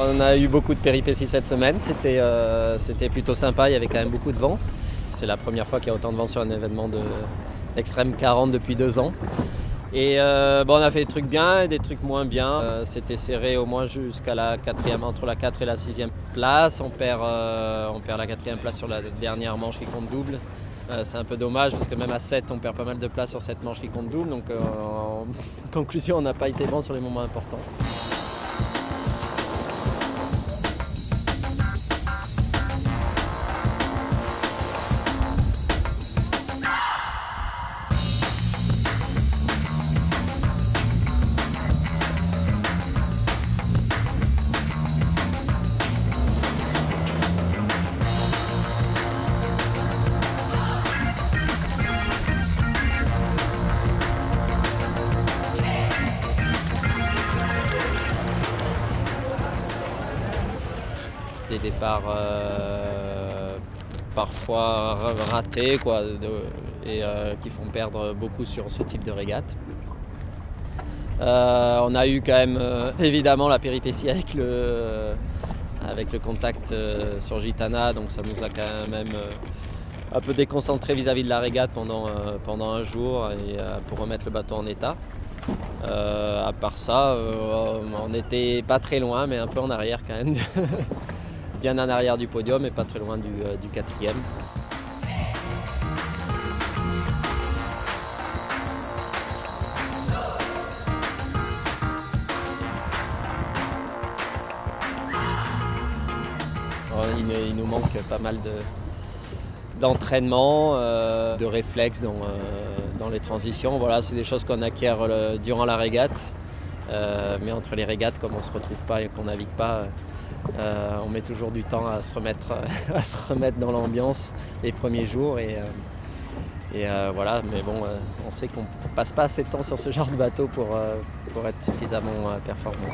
On a eu beaucoup de péripéties cette semaine, c'était plutôt sympa, il y avait quand même beaucoup de vent. C'est la première fois qu'il y a autant de vent sur un événement d'Extrême 40 depuis 2 ans. Et on a fait des trucs bien et des trucs moins bien. C'était serré au moins jusqu'à la quatrième, entre la 4 et la 6e place. On perd la 4e place sur la dernière manche qui compte double. C'est un peu dommage parce que même à 7, on perd pas mal de place sur cette manche qui compte double. Donc en conclusion, on n'a pas été bon sur les moments importants. Des départs parfois ratés qui font perdre beaucoup sur ce type de régate. On a eu quand même évidemment la péripétie avec le contact sur Gitana, donc ça nous a quand même un peu déconcentré vis-à-vis de la régate pendant un jour et, pour remettre le bateau en état. À part ça, on n'était pas très loin, mais un peu en arrière quand même. Bien en arrière du podium et pas très loin du 4e. Il nous manque pas mal d'entraînement, de réflexes dans les transitions. Voilà, c'est des choses qu'on acquiert durant la régate. Mais entre les régates, comme on ne se retrouve pas et qu'on navigue pas, on met toujours du temps à se remettre dans l'ambiance les premiers jours. Voilà, mais bon, on sait qu'on ne passe pas assez de temps sur ce genre de bateau pour être suffisamment performant.